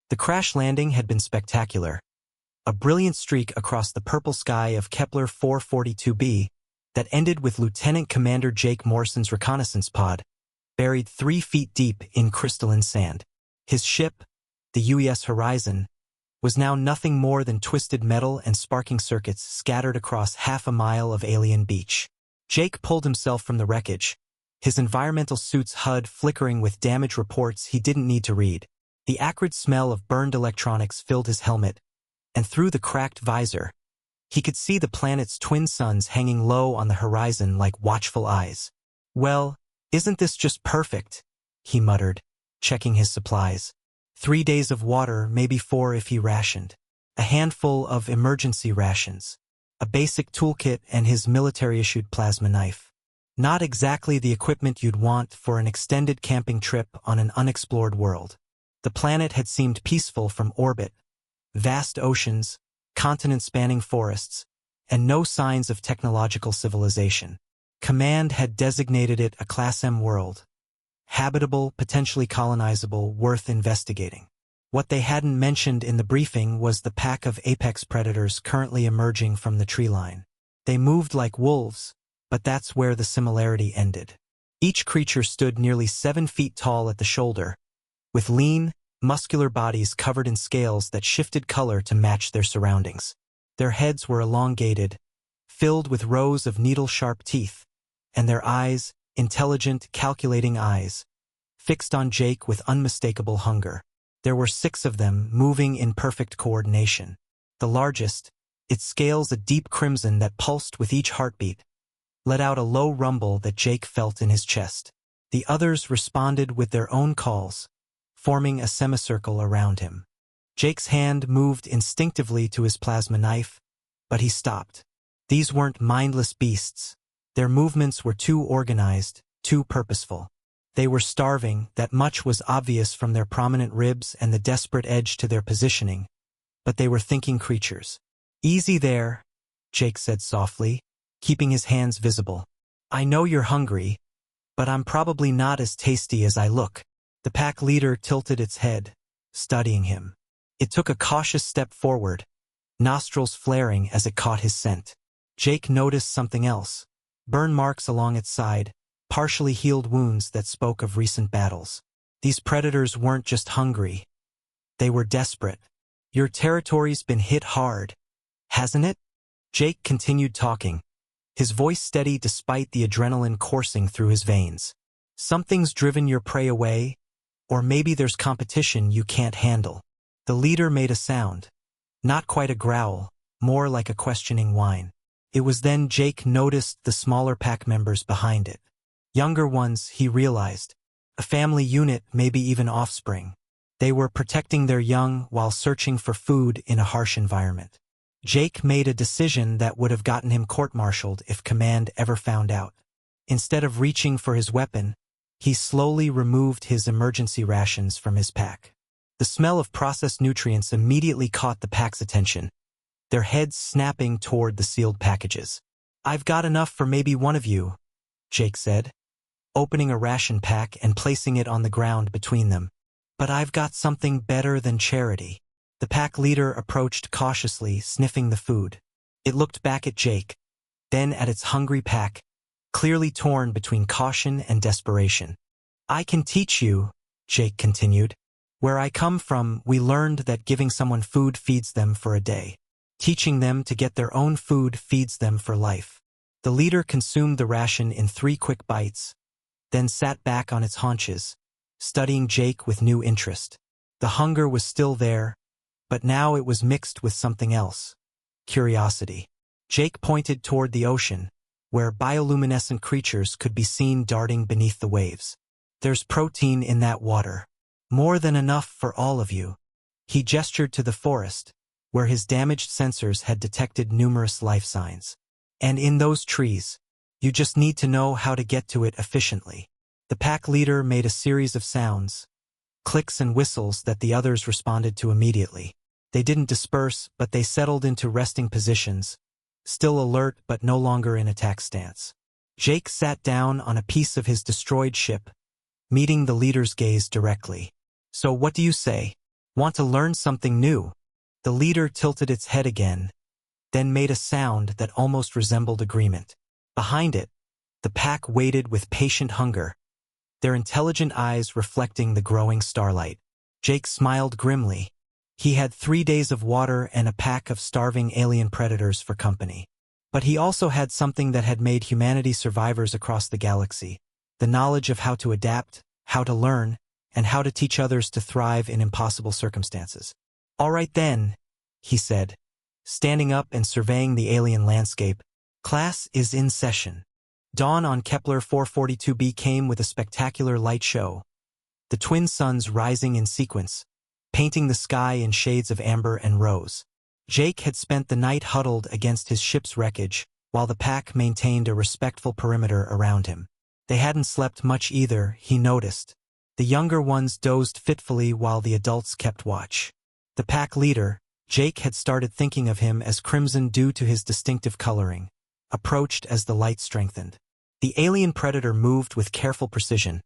The crash landing had been spectacular. A brilliant streak across the purple sky of Kepler 442b that ended with Lieutenant Commander Jake Morrison's reconnaissance pod, buried 3 feet deep in crystalline sand. His ship, the UES Horizon, was now nothing more than twisted metal and sparking circuits scattered across half a mile of alien beach. Jake pulled himself from the wreckage, his environmental suit's HUD flickering with damage reports he didn't need to read. The acrid smell of burned electronics filled his helmet, and through the cracked visor, he could see the planet's twin suns hanging low on the horizon like watchful eyes. "Well, isn't this just perfect?" he muttered, checking his supplies. 3 days of water, maybe 4 if he rationed. A handful of emergency rations. A basic toolkit and his military-issued plasma knife. Not exactly the equipment you'd want for an extended camping trip on an unexplored world. The planet had seemed peaceful from orbit. Vast oceans, continent-spanning forests, and no signs of technological civilization. Command had designated it a Class M world. Habitable, potentially colonizable, worth investigating. What they hadn't mentioned in the briefing was the pack of apex predators currently emerging from the tree line. They moved like wolves, but that's where the similarity ended. Each creature stood nearly 7 feet tall at the shoulder, with lean, muscular bodies covered in scales that shifted color to match their surroundings. Their heads were elongated, filled with rows of needle-sharp teeth, and their eyes, intelligent, calculating eyes, fixed on Jake with unmistakable hunger. There were 6 of them, moving in perfect coordination. The largest, its scales a deep crimson that pulsed with each heartbeat, let out a low rumble that Jake felt in his chest. The others responded with their own calls, forming a semicircle around him. Jake's hand moved instinctively to his plasma knife, but he stopped. These weren't mindless beasts. Their movements were too organized, too purposeful. They were starving, that much was obvious from their prominent ribs and the desperate edge to their positioning, but they were thinking creatures. "Easy there," Jake said softly, keeping his hands visible. "I know you're hungry, but I'm probably not as tasty as I look." The pack leader tilted its head, studying him. It took a cautious step forward, nostrils flaring as it caught his scent. Jake noticed something else. Burn marks along its side, partially healed wounds that spoke of recent battles. These predators weren't just hungry. They were desperate. "Your territory's been hit hard, hasn't it?" Jake continued talking, his voice steady despite the adrenaline coursing through his veins. "Something's driven your prey away, or maybe there's competition you can't handle." The leader made a sound, not quite a growl, more like a questioning whine. It was then Jake noticed the smaller pack members behind it. Younger ones, he realized. A family unit, maybe even offspring. They were protecting their young while searching for food in a harsh environment. Jake made a decision that would have gotten him court-martialed if Command ever found out. Instead of reaching for his weapon, he slowly removed his emergency rations from his pack. The smell of processed nutrients immediately caught the pack's attention, their heads snapping toward the sealed packages. "I've got enough for maybe one of you," Jake said, opening a ration pack and placing it on the ground between them. "But I've got something better than charity." The pack leader approached cautiously, sniffing the food. It looked back at Jake, then at its hungry pack, clearly torn between caution and desperation. "I can teach you," Jake continued. "Where I come from, we learned that giving someone food feeds them for a day. Teaching them to get their own food feeds them for life." The leader consumed the ration in 3 quick bites, then sat back on its haunches, studying Jake with new interest. The hunger was still there, but now it was mixed with something else. Curiosity. Jake pointed toward the ocean, where bioluminescent creatures could be seen darting beneath the waves. "There's protein in that water. More than enough for all of you." He gestured to the forest, where his damaged sensors had detected numerous life signs. "And in those trees, you just need to know how to get to it efficiently." The pack leader made a series of sounds, clicks and whistles that the others responded to immediately. They didn't disperse, but they settled into resting positions, still alert but no longer in attack stance. Jake sat down on a piece of his destroyed ship, meeting the leader's gaze directly. "So what do you say? Want to learn something new? The leader tilted its head again, then made a sound that almost resembled agreement. Behind it, the pack waited with patient hunger, their intelligent eyes reflecting the growing starlight. Jake smiled grimly. He had 3 days of water and a pack of starving alien predators for company. But he also had something that had made humanity survivors across the galaxy: the knowledge of how to adapt, how to learn, and how to teach others to thrive in impossible circumstances. "All right then," he said, standing up and surveying the alien landscape. "Class is in session." Dawn on Kepler 442b came with a spectacular light show, the twin suns rising in sequence, painting the sky in shades of amber and rose. Jake had spent the night huddled against his ship's wreckage, while the pack maintained a respectful perimeter around him. They hadn't slept much either, he noticed. The younger ones dozed fitfully while the adults kept watch. The pack leader, Jake had started thinking of him as crimson due to his distinctive coloring, approached as the light strengthened. The alien predator moved with careful precision,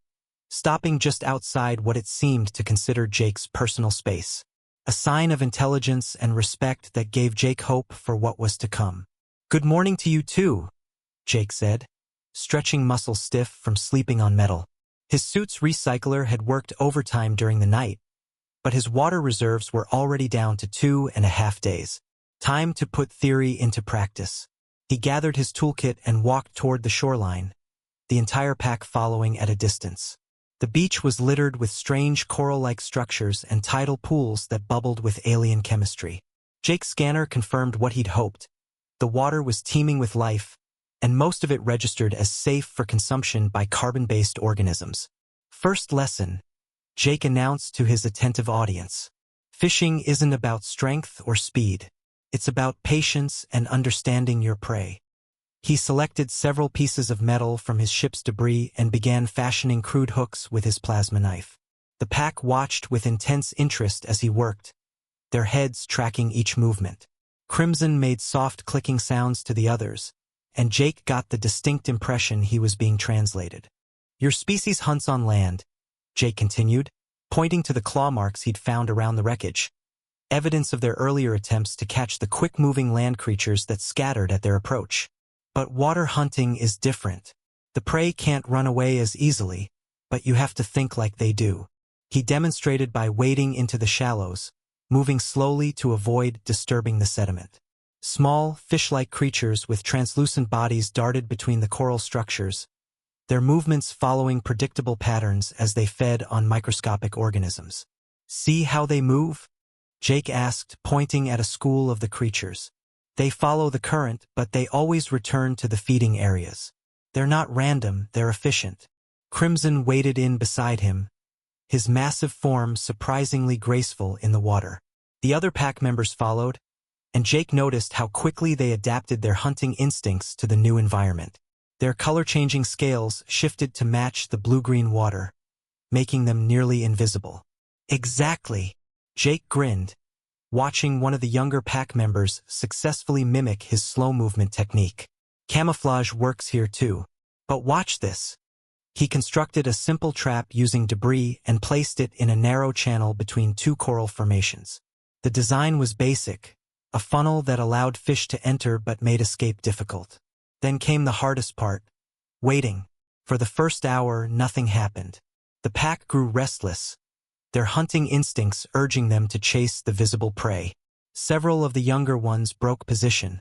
stopping just outside what it seemed to consider Jake's personal space, a sign of intelligence and respect that gave Jake hope for what was to come. "Good morning to you too," Jake said, stretching muscles stiff from sleeping on metal. His suit's recycler had worked overtime during the night, but his water reserves were already down to 2.5 days. Time to put theory into practice. He gathered his toolkit and walked toward the shoreline, the entire pack following at a distance. The beach was littered with strange coral-like structures and tidal pools that bubbled with alien chemistry. Jake's scanner confirmed what he'd hoped. The water was teeming with life, and most of it registered as safe for consumption by carbon-based organisms. "First lesson," Jake announced to his attentive audience. "Fishing isn't about strength or speed. It's about patience and understanding your prey." He selected several pieces of metal from his ship's debris and began fashioning crude hooks with his plasma knife. The pack watched with intense interest as he worked, their heads tracking each movement. Crimson made soft clicking sounds to the others, and Jake got the distinct impression he was being translated. "Your species hunts on land," Jake continued, pointing to the claw marks he'd found around the wreckage, evidence of their earlier attempts to catch the quick-moving land creatures that scattered at their approach. "But water hunting is different. The prey can't run away as easily, but you have to think like they do." He demonstrated by wading into the shallows, moving slowly to avoid disturbing the sediment. Small, fish-like creatures with translucent bodies darted between the coral structures, their movements following predictable patterns as they fed on microscopic organisms. "See how they move?" Jake asked, pointing at a school of the creatures. "They follow the current, but they always return to the feeding areas. They're not random, they're efficient." Crimson waded in beside him, his massive form surprisingly graceful in the water. The other pack members followed, and Jake noticed how quickly they adapted their hunting instincts to the new environment. Their color-changing scales shifted to match the blue-green water, making them nearly invisible. "Exactly," Jake grinned, watching one of the younger pack members successfully mimic his slow movement technique. "Camouflage works here too. But watch this." He constructed a simple trap using debris and placed it in a narrow channel between two coral formations. The design was basic, a funnel that allowed fish to enter but made escape difficult. Then came the hardest part: waiting. For the first hour, nothing happened. The pack grew restless, their hunting instincts urging them to chase the visible prey. Several of the younger ones broke position,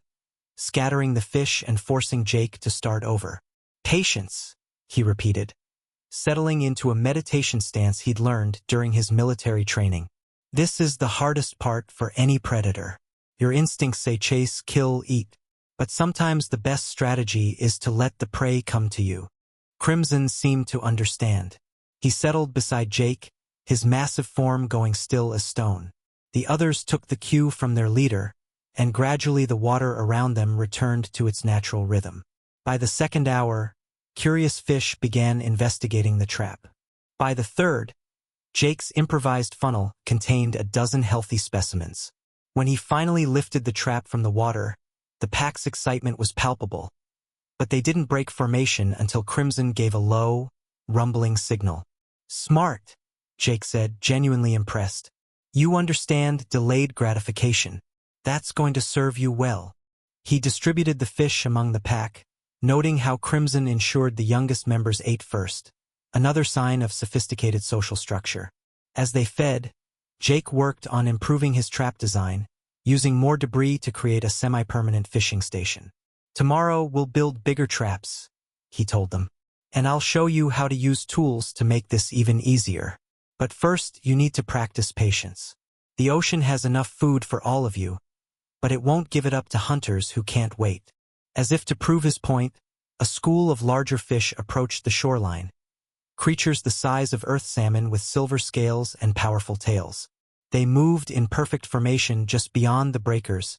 scattering the fish and forcing Jake to start over. "Patience," he repeated, settling into a meditation stance he'd learned during his military training. "This is the hardest part for any predator. Your instincts say chase, kill, eat, but sometimes the best strategy is to let the prey come to you." Crimson seemed to understand. He settled beside Jake, his massive form going still as stone. The others took the cue from their leader, and gradually the water around them returned to its natural rhythm. By the second hour, curious fish began investigating the trap. By the third, Jake's improvised funnel contained a dozen healthy specimens. When he finally lifted the trap from the water, the pack's excitement was palpable, but they didn't break formation until Crimson gave a low, rumbling signal. "Smart," Jake said, genuinely impressed. You understand delayed gratification. That's going to serve you well. He distributed the fish among the pack, noting how Crimson ensured the youngest members ate first, another sign of sophisticated social structure. As they fed, Jake worked on improving his trap design, using more debris to create a semi-permanent fishing station. Tomorrow we'll build bigger traps, he told them, and I'll show you how to use tools to make this even easier. But first, you need to practice patience. The ocean has enough food for all of you, but it won't give it up to hunters who can't wait. As if to prove his point, a school of larger fish approached the shoreline, creatures the size of earth salmon with silver scales and powerful tails. They moved in perfect formation just beyond the breakers,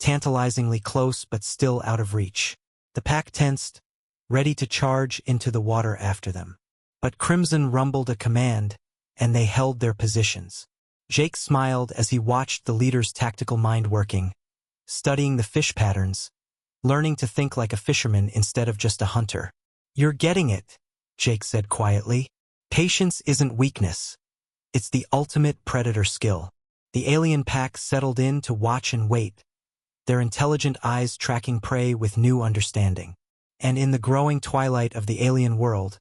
tantalizingly close but still out of reach. The pack tensed, ready to charge into the water after them. But Crimson rumbled a command, and they held their positions. Jake smiled as he watched the leader's tactical mind working, studying the fish patterns, learning to think like a fisherman instead of just a hunter. You're getting it, Jake said quietly. Patience isn't weakness. It's the ultimate predator skill. The alien pack settled in to watch and wait, their intelligent eyes tracking prey with new understanding. And in the growing twilight of the alien world,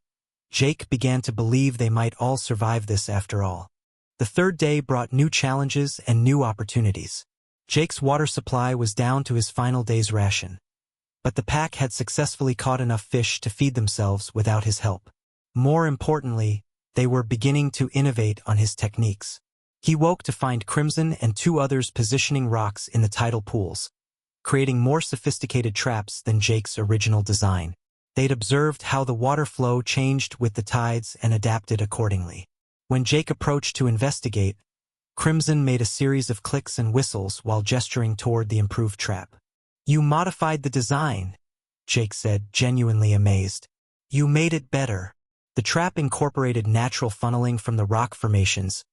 Jake began to believe they might all survive this after all. The third day brought new challenges and new opportunities. Jake's water supply was down to his final day's ration, but the pack had successfully caught enough fish to feed themselves without his help. More importantly, they were beginning to innovate on his techniques. He woke to find Crimson and two others positioning rocks in the tidal pools, creating more sophisticated traps than Jake's original design. They'd observed how the water flow changed with the tides and adapted accordingly. When Jake approached to investigate, Crimson made a series of clicks and whistles while gesturing toward the improved trap. You modified the design, Jake said, genuinely amazed. You made it better. The trap incorporated natural funneling from the rock formations,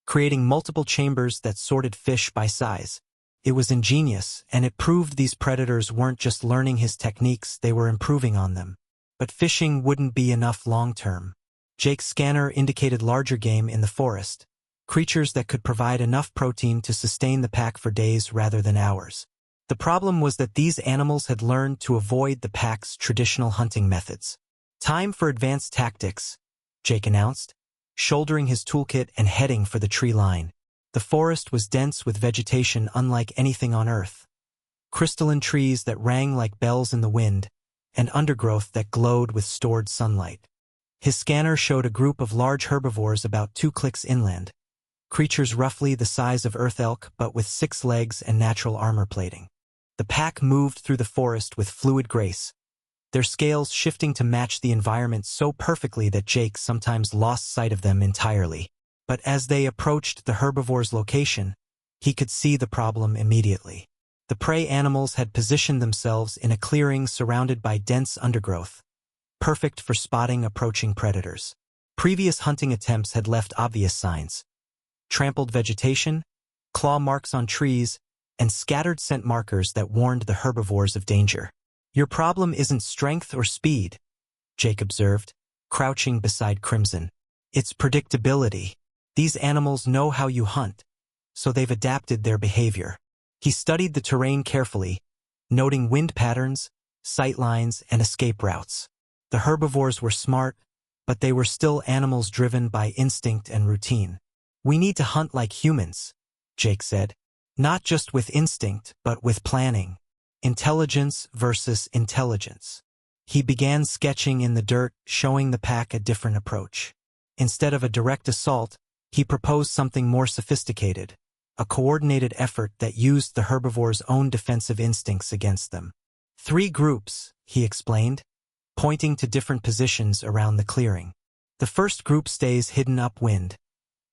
creating multiple chambers that sorted fish by size. It was ingenious, and it proved these predators weren't just learning his techniques, they were improving on them. But fishing wouldn't be enough long-term. Jake's scanner indicated larger game in the forest, creatures that could provide enough protein to sustain the pack for days rather than hours. The problem was that these animals had learned to avoid the pack's traditional hunting methods. Time for advanced tactics, Jake announced, shouldering his toolkit and heading for the tree line. The forest was dense with vegetation unlike anything on Earth. Crystalline trees that rang like bells in the wind, and undergrowth that glowed with stored sunlight. His scanner showed a group of large herbivores about 2 clicks inland, creatures roughly the size of earth elk but with 6 legs and natural armor plating. The pack moved through the forest with fluid grace, their scales shifting to match the environment so perfectly that Jake sometimes lost sight of them entirely. But as they approached the herbivore's location, he could see the problem immediately. The prey animals had positioned themselves in a clearing surrounded by dense undergrowth, perfect for spotting approaching predators. Previous hunting attempts had left obvious signs: trampled vegetation, claw marks on trees, and scattered scent markers that warned the herbivores of danger. Your problem isn't strength or speed, Jake observed, crouching beside Crimson. It's predictability. These animals know how you hunt, so they've adapted their behavior. He studied the terrain carefully, noting wind patterns, sight lines, and escape routes. The herbivores were smart, but they were still animals driven by instinct and routine. We need to hunt like humans, Jake said. Not just with instinct, but with planning. Intelligence versus intelligence. He began sketching in the dirt, showing the pack a different approach. Instead of a direct assault, he proposed something more sophisticated, a coordinated effort that used the herbivore's own defensive instincts against them. 3 groups, he explained, pointing to different positions around the clearing. The first group stays hidden upwind,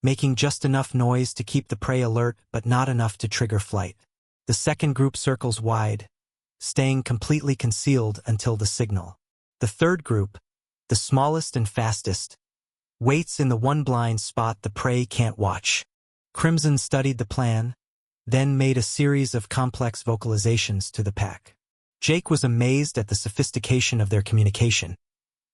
making just enough noise to keep the prey alert but not enough to trigger flight. The second group circles wide, staying completely concealed until the signal. The third group, the smallest and fastest, waits in the one blind spot the prey can't watch. Crimson studied the plan, then made a series of complex vocalizations to the pack. Jake was amazed at the sophistication of their communication.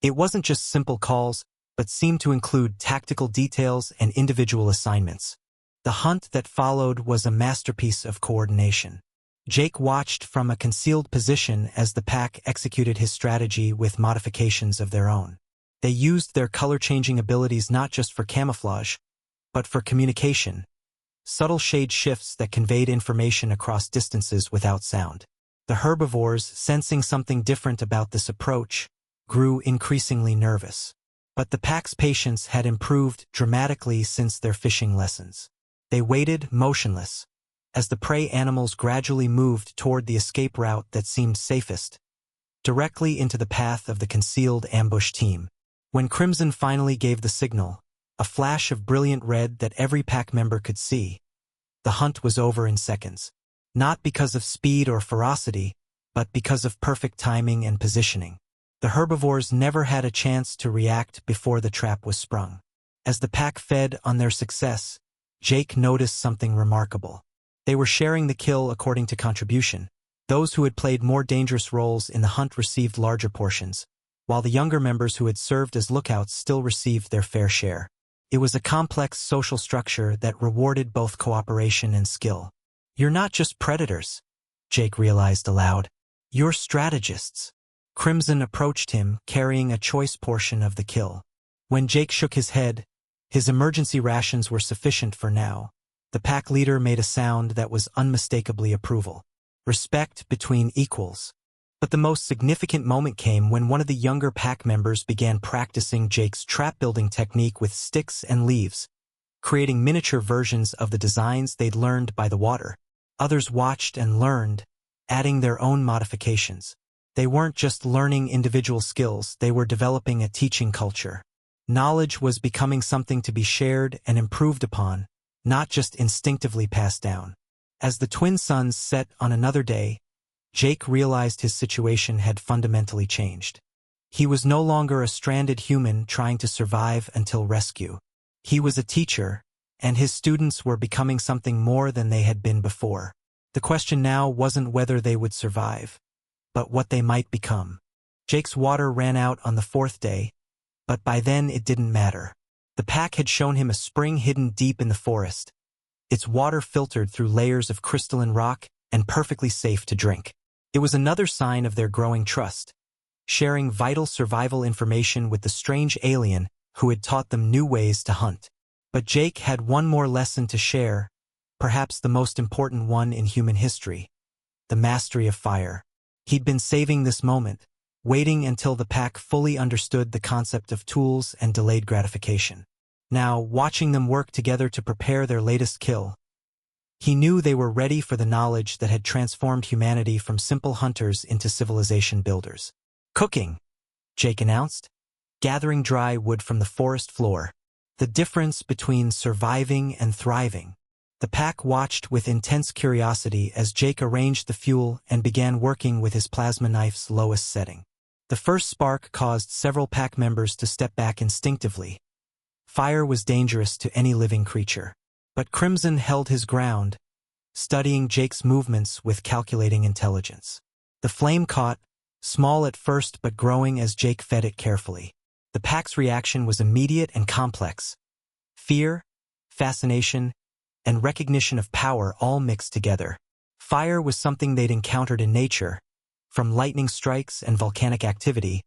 It wasn't just simple calls, but seemed to include tactical details and individual assignments. The hunt that followed was a masterpiece of coordination. Jake watched from a concealed position as the pack executed his strategy with modifications of their own. They used their color-changing abilities not just for camouflage, but for communication, subtle shade shifts that conveyed information across distances without sound. The herbivores, sensing something different about this approach, grew increasingly nervous. But the pack's patience had improved dramatically since their fishing lessons. They waited motionless, as the prey animals gradually moved toward the escape route that seemed safest, directly into the path of the concealed ambush team. When Crimson finally gave the signal, a flash of brilliant red that every pack member could see, the hunt was over in seconds. Not because of speed or ferocity, but because of perfect timing and positioning. The herbivores never had a chance to react before the trap was sprung. As the pack fed on their success, Jake noticed something remarkable. They were sharing the kill according to contribution. Those who had played more dangerous roles in the hunt received larger portions, while the younger members who had served as lookouts still received their fair share. It was a complex social structure that rewarded both cooperation and skill. "You're not just predators," Jake realized aloud. "You're strategists." Crimson approached him, carrying a choice portion of the kill. When Jake shook his head, his emergency rations were sufficient for now. The pack leader made a sound that was unmistakably approval. Respect between equals. But the most significant moment came when one of the younger pack members began practicing Jake's trap-building technique with sticks and leaves, creating miniature versions of the designs they'd learned by the water. Others watched and learned, adding their own modifications. They weren't just learning individual skills, they were developing a teaching culture. Knowledge was becoming something to be shared and improved upon, not just instinctively passed down. As the twin suns set on another day, Jake realized his situation had fundamentally changed. He was no longer a stranded human trying to survive until rescue. He was a teacher, and his students were becoming something more than they had been before. The question now wasn't whether they would survive, but what they might become. Jake's water ran out on the fourth day, but by then it didn't matter. The pack had shown him a spring hidden deep in the forest, its water filtered through layers of crystalline rock and perfectly safe to drink. It was another sign of their growing trust, sharing vital survival information with the strange alien who had taught them new ways to hunt. But Jake had one more lesson to share, perhaps the most important one in human history: the mastery of fire. He'd been saving this moment, waiting until the pack fully understood the concept of tools and delayed gratification. Now, watching them work together to prepare their latest kill, he knew they were ready for the knowledge that had transformed humanity from simple hunters into civilization builders. "Cooking," Jake announced, gathering dry wood from the forest floor. The difference between surviving and thriving. The pack watched with intense curiosity as Jake arranged the fuel and began working with his plasma knife's lowest setting. The first spark caused several pack members to step back instinctively. Fire was dangerous to any living creature. But Crimson held his ground, studying Jake's movements with calculating intelligence. The flame caught, small at first but growing as Jake fed it carefully. The pack's reaction was immediate and complex. Fear, fascination, and recognition of power all mixed together. Fire was something they'd encountered in nature, from lightning strikes and volcanic activity,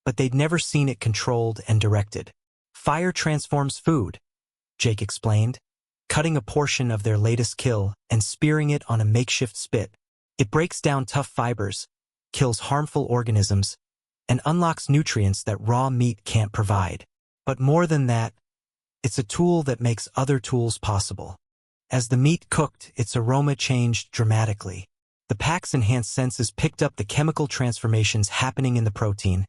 but they'd never seen it controlled and directed. "Fire transforms food," Jake explained, cutting a portion of their latest kill and spearing it on a makeshift spit. "It breaks down tough fibers, kills harmful organisms, and unlocks nutrients that raw meat can't provide. But more than that, it's a tool that makes other tools possible." As the meat cooked, its aroma changed dramatically. The pack's enhanced senses picked up the chemical transformations happening in the protein,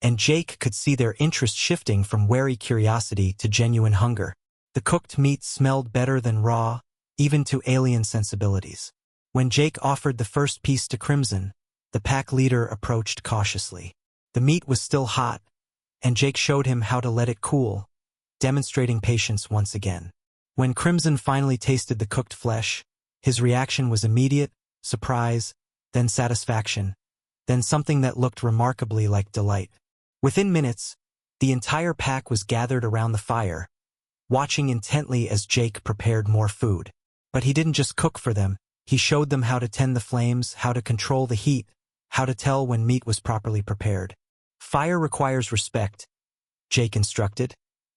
and Jake could see their interest shifting from wary curiosity to genuine hunger. The cooked meat smelled better than raw, even to alien sensibilities. When Jake offered the first piece to Crimson, the pack leader approached cautiously. The meat was still hot, and Jake showed him how to let it cool, demonstrating patience once again. When Crimson finally tasted the cooked flesh, his reaction was immediate: surprise, then satisfaction, then something that looked remarkably like delight. Within minutes, the entire pack was gathered around the fire, watching intently as Jake prepared more food. But he didn't just cook for them, he showed them how to tend the flames, how to control the heat, how to tell when meat was properly prepared. Fire requires respect, Jake instructed,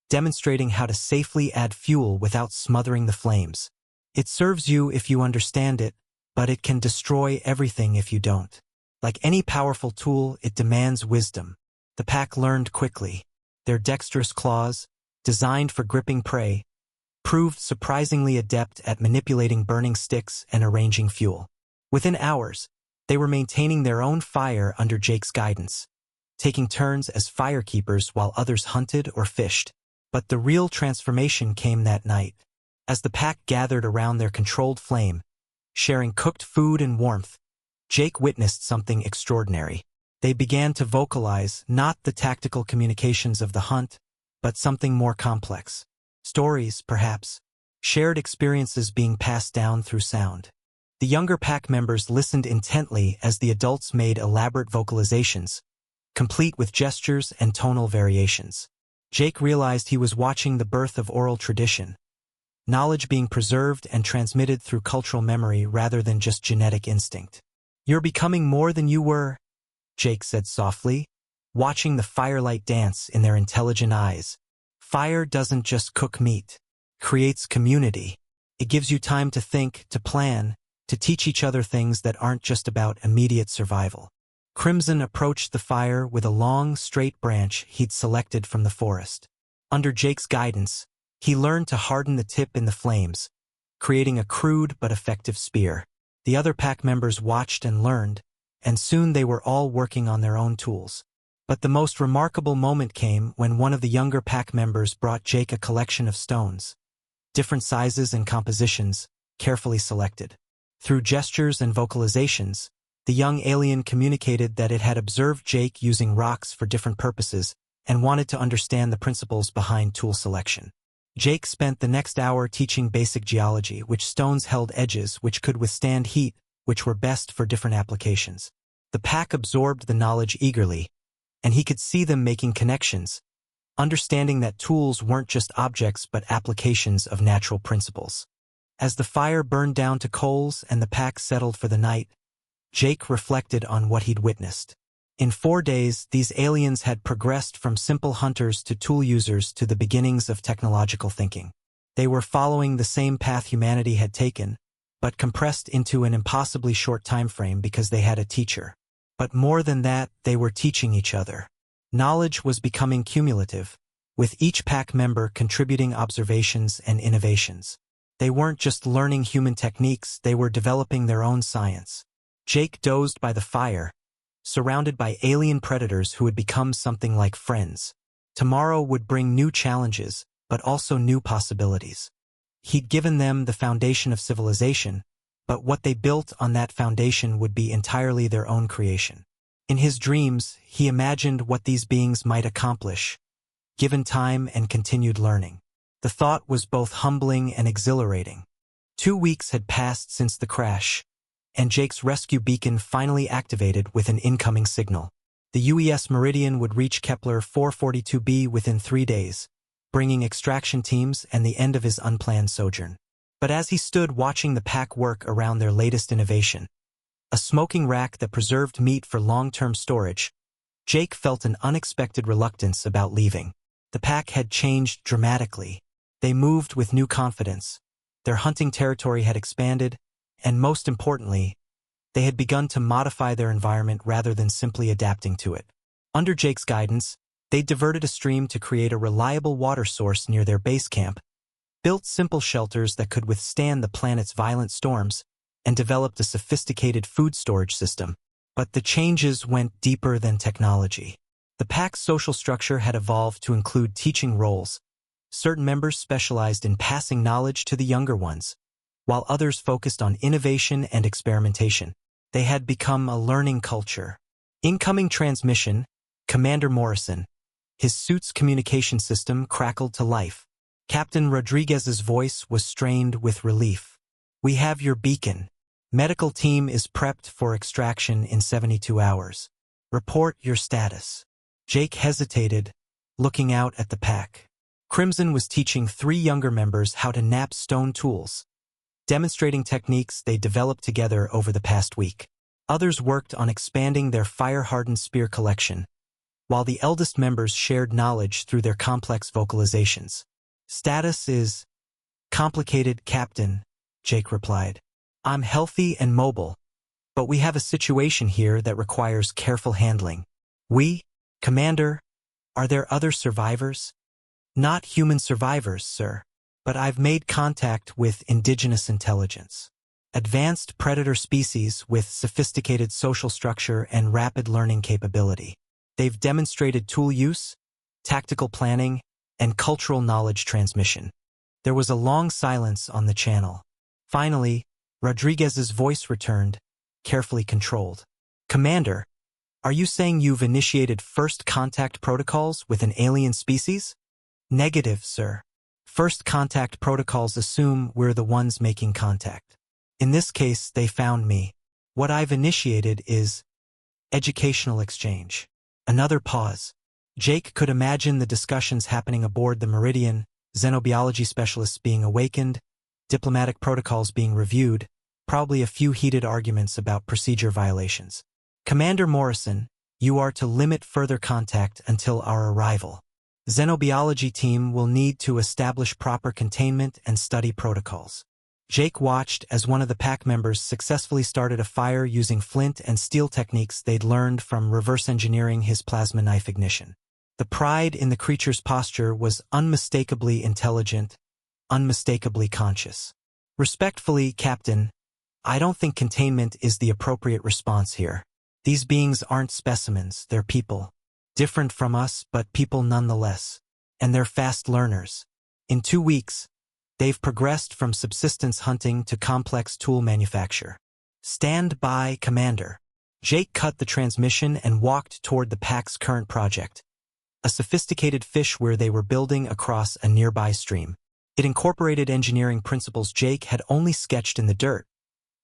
demonstrating how to safely add fuel without smothering the flames. It serves you if you understand it, but it can destroy everything if you don't. Like any powerful tool, it demands wisdom. The pack learned quickly. Their dexterous claws, designed for gripping prey, proved surprisingly adept at manipulating burning sticks and arranging fuel. Within hours, they were maintaining their own fire under Jake's guidance, taking turns as firekeepers while others hunted or fished. But the real transformation came that night. As the pack gathered around their controlled flame, sharing cooked food and warmth, Jake witnessed something extraordinary. They began to vocalize not the tactical communications of the hunt, but something more complex. Stories, perhaps, shared experiences being passed down through sound. The younger pack members listened intently as the adults made elaborate vocalizations, complete with gestures and tonal variations. Jake realized he was watching the birth of oral tradition, knowledge being preserved and transmitted through cultural memory rather than just genetic instinct. "You're becoming more than you were," Jake said softly, watching the firelight dance in their intelligent eyes. Fire doesn't just cook meat. It creates community. It gives you time to think, to plan, to teach each other things that aren't just about immediate survival. Crimson approached the fire with a long, straight branch he'd selected from the forest. Under Jake's guidance, he learned to harden the tip in the flames, creating a crude but effective spear. The other pack members watched and learned, and soon they were all working on their own tools. But the most remarkable moment came when one of the younger pack members brought Jake a collection of stones, different sizes and compositions, carefully selected. Through gestures and vocalizations, the young alien communicated that it had observed Jake using rocks for different purposes and wanted to understand the principles behind tool selection. Jake spent the next hour teaching basic geology, which stones held edges which could withstand heat, which were best for different applications. The pack absorbed the knowledge eagerly, and he could see them making connections, understanding that tools weren't just objects but applications of natural principles. As the fire burned down to coals and the pack settled for the night, Jake reflected on what he'd witnessed. In 4 days, these aliens had progressed from simple hunters to tool users to the beginnings of technological thinking. They were following the same path humanity had taken, but compressed into an impossibly short time frame because they had a teacher. But more than that, they were teaching each other. Knowledge was becoming cumulative, with each pack member contributing observations and innovations. They weren't just learning human techniques, they were developing their own science. Jake dozed by the fire, surrounded by alien predators who had become something like friends. Tomorrow would bring new challenges, but also new possibilities. He'd given them the foundation of civilization, but what they built on that foundation would be entirely their own creation. In his dreams, he imagined what these beings might accomplish, given time and continued learning. The thought was both humbling and exhilarating. 2 weeks had passed since the crash, and Jake's rescue beacon finally activated with an incoming signal. The UES Meridian would reach Kepler 442b within 3 days, bringing extraction teams and the end of his unplanned sojourn. But as he stood watching the pack work around their latest innovation, a smoking rack that preserved meat for long-term storage, Jake felt an unexpected reluctance about leaving. The pack had changed dramatically. They moved with new confidence. Their hunting territory had expanded, and most importantly, they had begun to modify their environment rather than simply adapting to it. Under Jake's guidance, they diverted a stream to create a reliable water source near their base camp, built simple shelters that could withstand the planet's violent storms, and developed a sophisticated food storage system. But the changes went deeper than technology. The pack's social structure had evolved to include teaching roles. Certain members specialized in passing knowledge to the younger ones, while others focused on innovation and experimentation. They had become a learning culture. Incoming transmission, Commander Morrison. His suit's communication system crackled to life. Captain Rodriguez's voice was strained with relief. "We have your beacon. Medical team is prepped for extraction in 72 hours. Report your status." Jake hesitated, looking out at the pack. Crimson was teaching 3 younger members how to knap stone tools, demonstrating techniques they developed together over the past week. Others worked on expanding their fire-hardened spear collection, while the eldest members shared knowledge through their complex vocalizations. "Status is complicated, Captain," Jake replied. "I'm healthy and mobile, but we have a situation here that requires careful handling." "We? Commander, are there other survivors?" "Not human survivors, sir, but I've made contact with indigenous intelligence. Advanced predator species with sophisticated social structure and rapid learning capability. They've demonstrated tool use, tactical planning, and cultural knowledge transmission." There was a long silence on the channel. Finally, Rodriguez's voice returned, carefully controlled. "Commander, are you saying you've initiated first contact protocols with an alien species?" "Negative, sir. First contact protocols assume we're the ones making contact. In this case, they found me. What I've initiated is educational exchange." Another pause. Jake could imagine the discussions happening aboard the Meridian, xenobiology specialists being awakened, diplomatic protocols being reviewed, probably a few heated arguments about procedure violations. "Commander Morrison, you are to limit further contact until our arrival. Xenobiology team will need to establish proper containment and study protocols." Jake watched as one of the pack members successfully started a fire using flint and steel techniques they'd learned from reverse engineering his plasma knife ignition. The pride in the creature's posture was unmistakably intelligent, unmistakably conscious. "Respectfully, Captain, I don't think containment is the appropriate response here. These beings aren't specimens, they're people. Different from us, but people nonetheless. And they're fast learners. In 2 weeks, they've progressed from subsistence hunting to complex tool manufacture. Stand by, Commander." Jake cut the transmission and walked toward the pack's current project, a sophisticated fish where they were building across a nearby stream. It incorporated engineering principles Jake had only sketched in the dirt,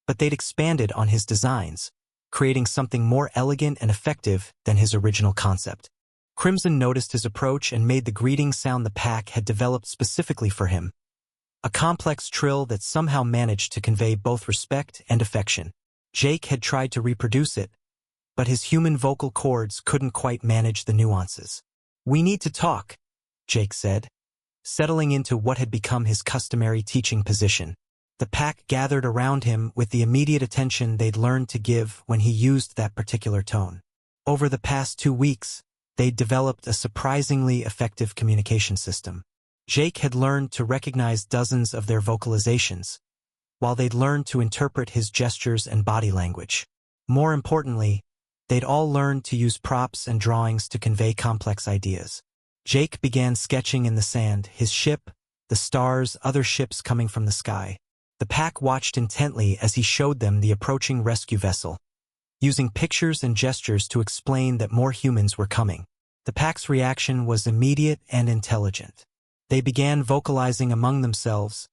but they'd expanded on his designs, creating something more elegant and effective than his original concept. Crimson noticed his approach and made the greeting sound the pack had developed specifically for him, a complex trill that somehow managed to convey both respect and affection. Jake had tried to reproduce it, but his human vocal cords couldn't quite manage the nuances. "We need to talk," Jake said, settling into what had become his customary teaching position. The pack gathered around him with the immediate attention they'd learned to give when he used that particular tone. Over the past 2 weeks, they'd developed a surprisingly effective communication system. Jake had learned to recognize dozens of their vocalizations, while they'd learned to interpret his gestures and body language. More importantly, they'd all learned to use props and drawings to convey complex ideas. Jake began sketching in the sand, his ship, the stars, other ships coming from the sky. The pack watched intently as he showed them the approaching rescue vessel, using pictures and gestures to explain that more humans were coming. The pack's reaction was immediate and intelligent. They began vocalizing among themselves,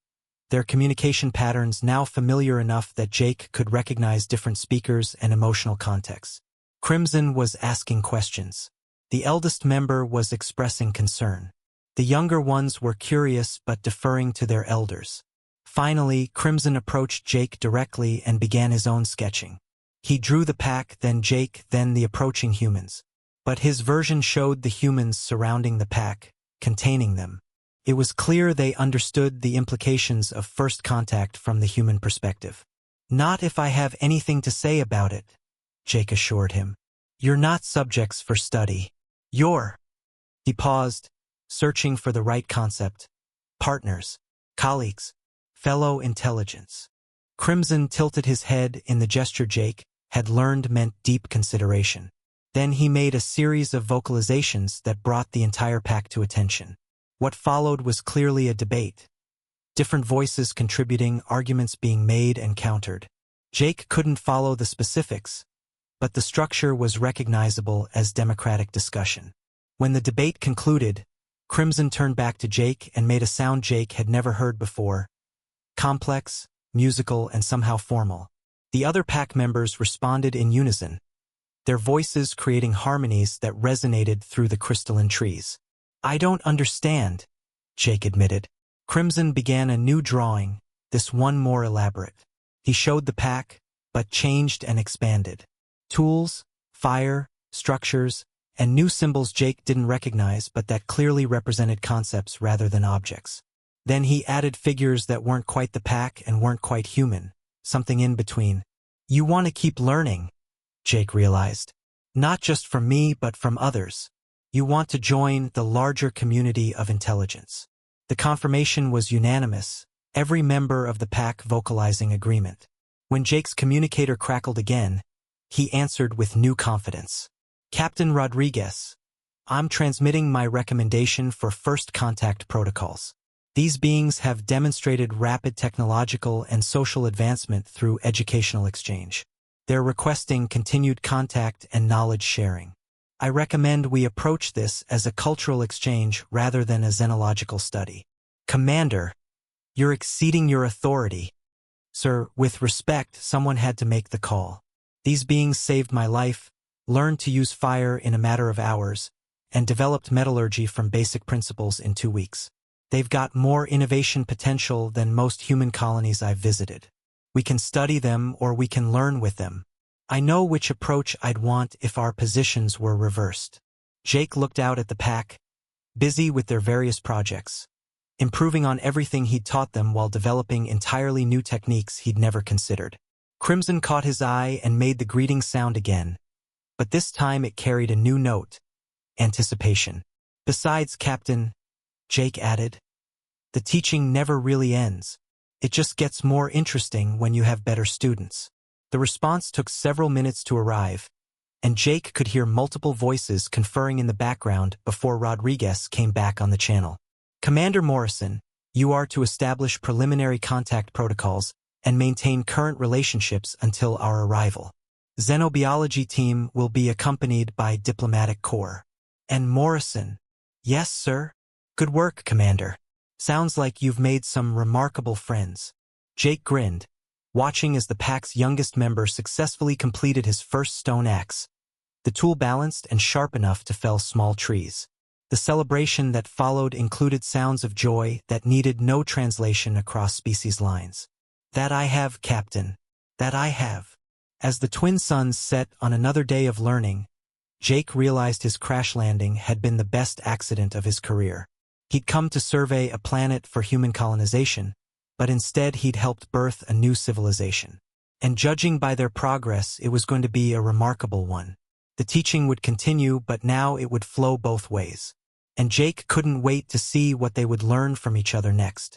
their communication patterns now familiar enough that Jake could recognize different speakers and emotional contexts. Crimson was asking questions. The eldest member was expressing concern. The younger ones were curious but deferring to their elders. Finally, Crimson approached Jake directly and began his own sketching. He drew the pack, then Jake, then the approaching humans. But his version showed the humans surrounding the pack, containing them. It was clear they understood the implications of first contact from the human perspective. "Not if I have anything to say about it," Jake assured him. "You're not subjects for study. You're—" He paused, searching for the right concept. "Partners, colleagues, fellow intelligence." Crimson tilted his head in the gesture Jake had learned meant deep consideration. Then he made a series of vocalizations that brought the entire pack to attention. What followed was clearly a debate. Different voices contributing, arguments being made and countered. Jake couldn't follow the specifics, but the structure was recognizable as democratic discussion. When the debate concluded, Crimson turned back to Jake and made a sound Jake had never heard before. Complex, musical, and somehow formal. The other pack members responded in unison, their voices creating harmonies that resonated through the crystalline trees. "I don't understand," Jake admitted. Crimson began a new drawing, this one more elaborate. He showed the pack, but changed and expanded. Tools, fire, structures, and new symbols Jake didn't recognize but that clearly represented concepts rather than objects. Then he added figures that weren't quite the pack and weren't quite human, something in between. You want to keep learning, Jake realized. Not just from me but from others. You want to join the larger community of intelligence. The confirmation was unanimous, every member of the pack vocalizing agreement. When Jake's communicator crackled again, he answered with new confidence. Captain Rodriguez, I'm transmitting my recommendation for first contact protocols. These beings have demonstrated rapid technological and social advancement through educational exchange. They're requesting continued contact and knowledge sharing. I recommend we approach this as a cultural exchange rather than a xenological study. Commander, you're exceeding your authority. Sir, with respect, someone had to make the call. These beings saved my life, learned to use fire in a matter of hours, and developed metallurgy from basic principles in 2 weeks. They've got more innovation potential than most human colonies I've visited. We can study them or we can learn with them. I know which approach I'd want if our positions were reversed. Jake looked out at the pack, busy with their various projects, improving on everything he'd taught them while developing entirely new techniques he'd never considered. Crimson caught his eye and made the greeting sound again, but this time it carried a new note, anticipation. Besides, Captain, Jake added, the teaching never really ends. It just gets more interesting when you have better students. The response took several minutes to arrive, and Jake could hear multiple voices conferring in the background before Rodriguez came back on the channel. Commander Morrison, you are to establish preliminary contact protocols and maintain current relationships until our arrival. Xenobiology team will be accompanied by diplomatic corps. And Morrison, yes, sir? Good work, Commander. Sounds like you've made some remarkable friends. Jake grinned, watching as the pack's youngest member successfully completed his first stone axe, the tool balanced and sharp enough to fell small trees. The celebration that followed included sounds of joy that needed no translation across species lines. That I have, Captain. That I have. As the twin suns set on another day of learning, Jake realized his crash landing had been the best accident of his career. He'd come to survey a planet for human colonization, but instead he'd helped birth a new civilization. And judging by their progress, it was going to be a remarkable one. The teaching would continue, but now it would flow both ways. And Jake couldn't wait to see what they would learn from each other next.